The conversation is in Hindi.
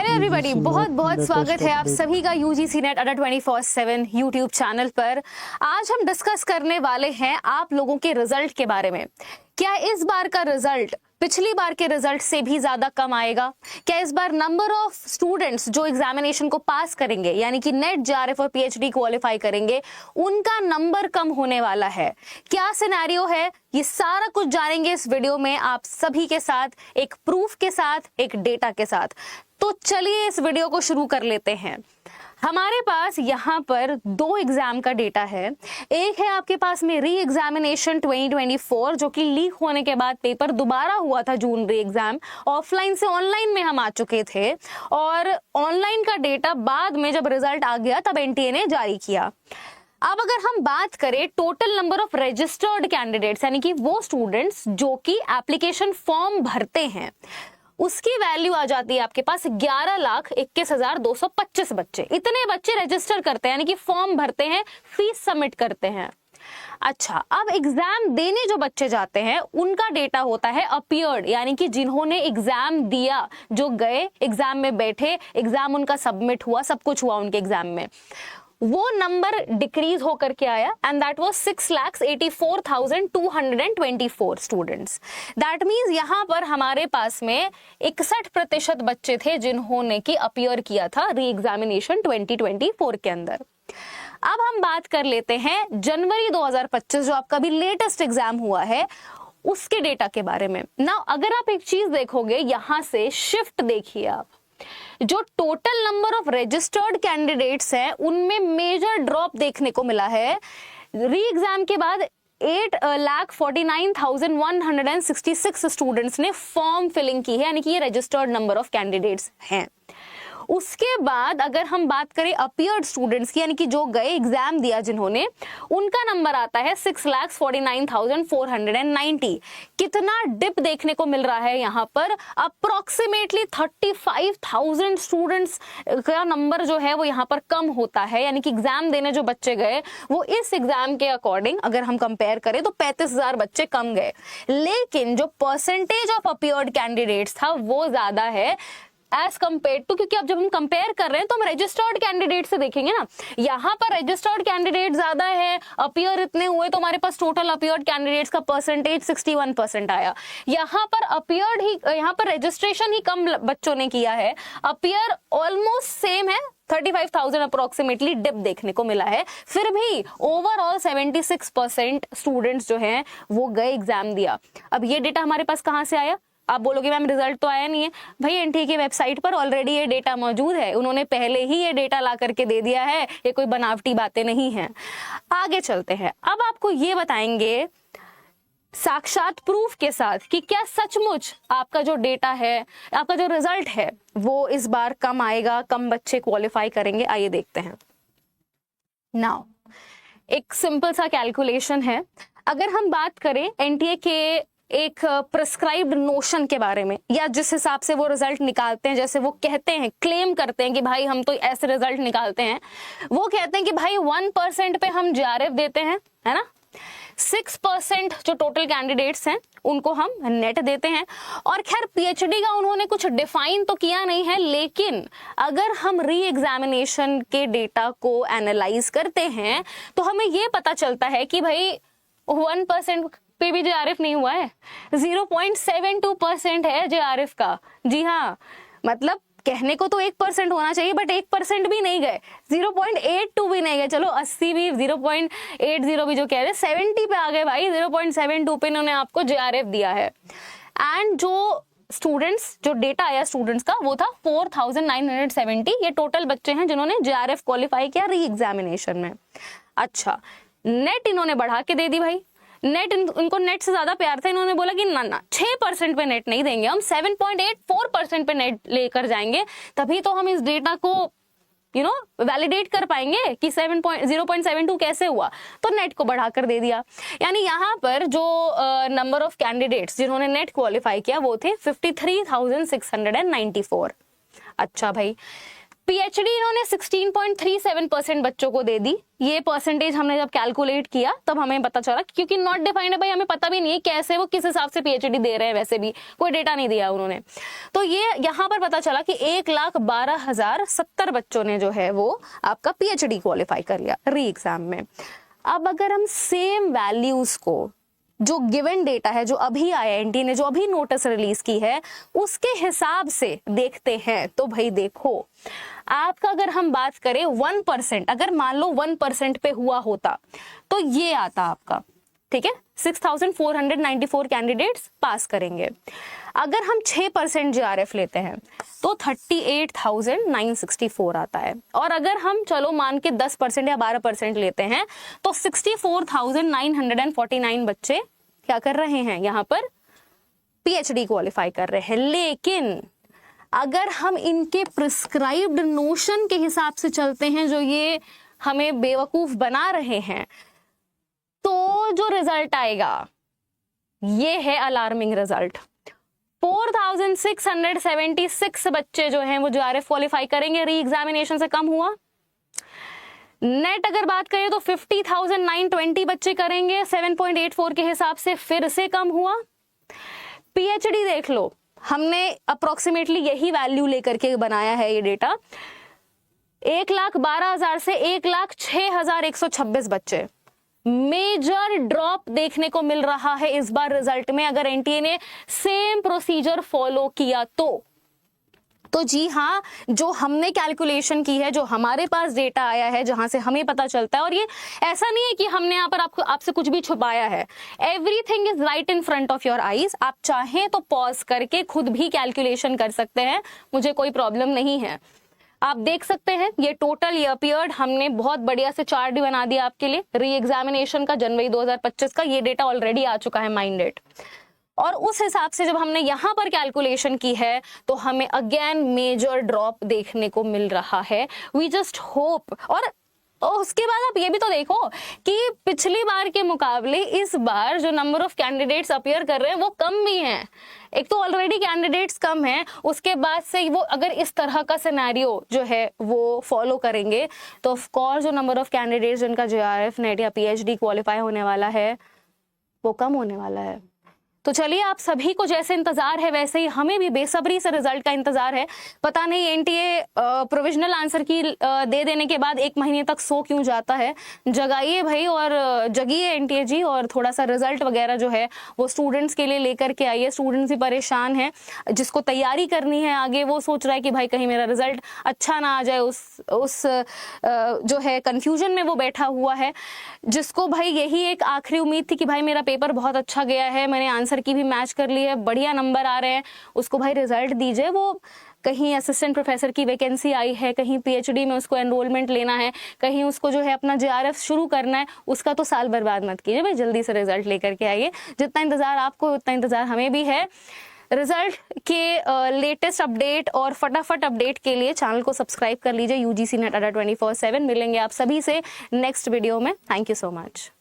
हेलो एवरीबॉडी, बहुत बहुत स्वागत है आप सभी का यूजीसी नेट अडा 24/7 यूट्यूब चैनल पर। आज हम डिस्कस करने वाले हैं आप लोगों के रिजल्ट के बारे में। क्या इस बार का रिजल्ट पिछली बार के रिजल्ट से भी ज्यादा कम आएगा? क्या इस बार नंबर ऑफ स्टूडेंट्स जो एग्जामिनेशन को पास करेंगे यानी कि नेट, जेआरएफ और पीएचडी क्वालिफाई करेंगे, उनका नंबर कम होने वाला है? क्या सिनेरियो है, ये सारा कुछ जानेंगे इस वीडियो में आप सभी के साथ, एक प्रूफ के साथ, एक डेटा के साथ। तो चलिए इस वीडियो को शुरू कर लेते हैं। हमारे पास यहाँ पर दो एग्जाम का डेटा है। एक है आपके पास में री एग्जामिनेशन 2024 जो कि लीक होने के बाद पेपर दोबारा हुआ था, जून री एग्जाम। ऑफलाइन से ऑनलाइन में हम आ चुके थे और ऑनलाइन का डेटा बाद में जब रिजल्ट आ गया तब एनटीए ने जारी किया। अब अगर हम बात करें total number of registered candidates यानी कि वो स्टूडेंट्स जो कि एप्लीकेशन फॉर्म भरते हैं, उसकी वैल्यू आ जाती है आपके पास 11,21,225 बच्चे। इतने बच्चे रजिस्टर करते हैं यानी कि फॉर्म भरते हैं, फीस सबमिट करते हैं। अच्छा, अब एग्जाम देने जो बच्चे जाते हैं उनका डेटा होता है अपीयर्ड यानी कि जिन्होंने एग्जाम दिया, जो गए एग्जाम में बैठे, एग्जाम उनका सबमिट हुआ, सब कुछ हुआ उनके एग्जाम में। वो नंबर डिक्रीज होकर के आया and that was 6,84,224 students. That means यहाँ पर हमारे पास में 61% बच्चे थे जिन्होंने की अपीयर किया था री एग्जामिनेशन 2024 के अंदर। अब हम बात कर लेते हैं जनवरी 2025 जो आपका भी लेटेस्ट एग्जाम हुआ है उसके डेटा के बारे में। नाउ अगर आप एक चीज देखोगे, यहां से शिफ्ट देखिए आप, जो total number of registered candidates हैं उनमें मेजर ड्रॉप देखने को मिला है। री एग्जाम के बाद 8,49,166 स्टूडेंट्स ने फॉर्म फिलिंग की है यानी कि ये रजिस्टर्ड नंबर ऑफ कैंडिडेट्स हैं। उसके बाद अगर हम बात करें अपीयर्ड स्टूडेंट्स की यानी कि जो गए एग्जाम दिया जिन्होंने, उनका नंबर आता है 6,49,490। कितना डिप देखने को मिल रहा है यहाँ पर? अप्रोक्सीमेटली 35,000 स्टूडेंट्स का नंबर जो है वो यहाँ पर कम होता है यानी कि एग्जाम देने जो बच्चे गए वो इस एग्जाम के अकॉर्डिंग अगर हम कंपेयर करें तो 35,000 बच्चे कम गए। लेकिन जो परसेंटेज ऑफ अपीयर्ड कैंडिडेट्स था वो ज्यादा है एज कम्पेयर टू, क्योंकि अब जब हम कंपेयर कर रहे हैं तो हम रजिस्टर्ड कैंडिडेट से देखेंगे ना। यहाँ पर रजिस्टर्ड कैंडिडेट ज्यादा है, अपीयर इतने हुए तो हमारे पास टोटल अपीयर्ड कैंडिडेट्स का परसेंटेज 61% आया। यहाँ पर अपीयर्ड ही, यहाँ पर रजिस्ट्रेशन ही कम बच्चों ने किया है, अपीयर ऑलमोस्ट सेम है, 35,000 अप्रोक्सीमेटली डिप देखने को मिला है। फिर भी ओवरऑल 76% स्टूडेंट्स जो हैं वो गए एग्जाम दिया। अब ये डेटा हमारे पास कहाँ से आया? आप बोलोगे मैम रिजल्ट तो आया नहीं है। भाई एनटीए की वेबसाइट पर ऑलरेडी ये डेटा मौजूद है, उन्होंने पहले ही ये डेटा ला करके दे दिया है, ये कोई बनावटी बातें नहीं है। आगे चलते हैं। अब आपको ये बताएंगे साक्षात प्रूफ के साथ कि क्या सचमुच आपका जो डेटा है, आपका जो रिजल्ट है वो इस बार कम आएगा, कम बच्चे क्वालिफाई करेंगे। आइए देखते हैं। नाउ एक सिंपल सा कैलकुलेशन है। अगर हम बात करें एनटीए के एक प्रिस्क्राइब्ड नोशन के बारे में, या जिस हिसाब से वो रिजल्ट निकालते हैं, जैसे वो कहते हैं, क्लेम करते हैं कि भाई हम तो ऐसे रिजल्ट निकालते हैं, वो कहते हैं कि भाई 1% पे हम जेआरएफ देते हैं, है ना, 6% जो टोटल कैंडिडेट्स हैं उनको हम नेट देते हैं। और खैर पीएचडी का उन्होंने कुछ डिफाइन तो किया नहीं है, लेकिन अगर हम री एग्जामिनेशन के डेटा को एनालाइज करते हैं तो हमें ये पता चलता है कि भाई 1% पे भी जेआरएफ नहीं हुआ है, 0.72% है जेआरएफ का। जी हाँ, मतलब कहने को तो 1% होना चाहिए बट 1% भी नहीं गए, 0.82 भी नहीं गए, चलो 80 भी, 0.80 भी जो कह रहे 70 पे आ गए भाई, 0.72 पे इन्होंने आपको जेआरएफ दिया है। एंड जो स्टूडेंट्स, जो डेटा आया स्टूडेंट्स का वो था 4,970। ये टोटल बच्चे हैं जिन्होंने जेआरएफ क्वालिफाई किया री एग्जामिनेशन में। अच्छा, नेट इन्होंने बढ़ा के दे दी भाई। नेट, इनको नेट से ज्यादा प्यार था, इन्होंने बोला कि ना 6% पे नेट नहीं देंगे, हम 7.84% पे नेट लेकर जाएंगे, तभी तो हम इस डेटा को वैलिडेट कर पाएंगे कि 0.72 कैसे हुआ। तो नेट को बढ़ाकर दे दिया। यानी यहाँ पर जो नंबर ऑफ कैंडिडेट्स जिन्होंने नेट क्वालिफाई किया वो थे 53,694। अच्छा भाई, पीएचडी इन्होंने 16.37% बच्चों को दे दी। ये परसेंटेज हमने जब कैलकुलेट किया तब हमें पता चला, क्योंकि नॉट डिफाइंड है भाई, हमें पता भी नहीं है कैसे वो किस हिसाब से पीएचडी दे रहे हैं, वैसे भी कोई डेटा नहीं दिया उन्होंने। तो ये यहाँ पर पता चला कि 1,12,070 बच्चों ने जो है वो आपका पीएचडी क्वालिफाई कर लिया री एग्जाम में। अब अगर हम सेम वैल्यूज को, जो गिवन डेटा है, जो अभी आईआईटी ने जो अभी नोटिस रिलीज की है, उसके हिसाब से देखते हैं, तो भाई देखो आपका अगर हम बात करें 1%, अगर मान लो 1% पे हुआ होता तो ये आता आपका, ठीक है, 6,494 कैंडिडेट्स पास करेंगे। अगर हम 6% जीआरएफ लेते हैं तो 38,964 आता है, और अगर हम चलो मान के 10% या 12% लेते हैं तो 64,949 बच्चे क्या कर रहे हैं, यहाँ पर पीएचडी क्वालिफाई कर रहे हैं। लेकिन अगर हम इनके प्रिस्क्राइब्ड नोशन के हिसाब से चलते हैं, जो ये हमें बेवकूफ बना रहे हैं, तो जो रिजल्ट आएगा ये है अलार्मिंग रिजल्ट। 4,676 बच्चे जो हैं वो जीआरएफ क्वालिफाई करेंगे, री एग्जामिनेशन से कम हुआ। नेट अगर बात करें तो 50,920 बच्चे करेंगे 7.84 के हिसाब से, फिर से कम हुआ। पीएचडी देख लो, हमने अप्रोक्सीमेटली यही वैल्यू लेकर के बनाया है ये डेटा। 1,12,000 से 1,06,126 बच्चे। मेजर ड्रॉप देखने को मिल रहा है इस बार रिजल्ट में, अगर एनटीए ने सेम प्रोसीजर फॉलो किया तो जी हाँ, जो हमने कैलकुलेशन की है, जो हमारे पास डेटा आया है, जहां से हमें पता चलता है, और ये ऐसा नहीं है कि हमने यहाँ पर आपसे कुछ भी छुपाया है, everything is right in front of your eyes. आप चाहें तो पॉज करके खुद भी कैलकुलेशन कर सकते हैं, मुझे कोई प्रॉब्लम नहीं है। आप देख सकते हैं ये टोटल ईयर पीरियड हमने बहुत बढ़िया से चार्ट भी बना दिया आपके लिए। री एग्जामिनेशन का जनवरी 2025 का ये डेटा ऑलरेडी आ चुका है माइंड डेट, और उस हिसाब से जब हमने यहाँ पर कैलकुलेशन की है तो हमें अगेन मेजर ड्रॉप देखने को मिल रहा है। वी जस्ट होप, और उसके बाद आप ये भी तो देखो कि पिछली बार के मुकाबले इस बार जो नंबर ऑफ कैंडिडेट्स अपीयर कर रहे हैं वो कम भी हैं। एक तो ऑलरेडी कैंडिडेट्स कम हैं, उसके बाद से वो अगर इस तरह का सिनेरियो जो है वो फॉलो करेंगे तो ऑफ कोर्स जो नंबर ऑफ कैंडिडेट्स जिनका जेआरएफ नेट या पीएचडी क्वालिफाई होने वाला है वो कम होने वाला है। तो चलिए, आप सभी को जैसे इंतजार है वैसे ही हमें भी बेसब्री से रिजल्ट का इंतजार है। पता नहीं एनटीए प्रोविजनल आंसर की दे देने के बाद 1 महीने तक सो क्यों जाता है। जगाइए भाई और जगिए एनटीए जी, और थोड़ा सा रिजल्ट वगैरह जो है वो स्टूडेंट्स के लिए लेकर के आइए। स्टूडेंट्स भी परेशान है, जिसको तैयारी करनी है आगे वो सोच रहा है कि भाई कहीं मेरा रिजल्ट अच्छा ना आ जाए, उस जो है कंफ्यूजन में वो बैठा हुआ है। जिसको भाई यही एक आखिरी उम्मीद थी कि भाई मेरा पेपर बहुत अच्छा गया है, मैंने आंसर की भी मैच कर ली है, बढ़िया नंबर आ रहे हैं, उसको भाई रिजल्ट दीजिए। वो कहीं असिस्टेंट प्रोफेसर की वैकेंसी आई है, कहीं पीएचडी में उसको एनरोलमेंट लेना है, कहीं उसको जो है अपना जेआरएफ शुरू करना है, उसका तो साल बर्बाद मत कीजिए भाई, जल्दी से रिजल्ट लेकर के आइए। जितना इंतजार आपको उतना इंतजार हमें भी है। रिजल्ट के लेटेस्ट अपडेट और फटाफट अपडेट के लिए चैनल को सब्सक्राइब कर लीजिए। यूजीसी नेट अड्डा 24/7 मिलेंगे आप सभी से नेक्स्ट वीडियो में। Thank you so much.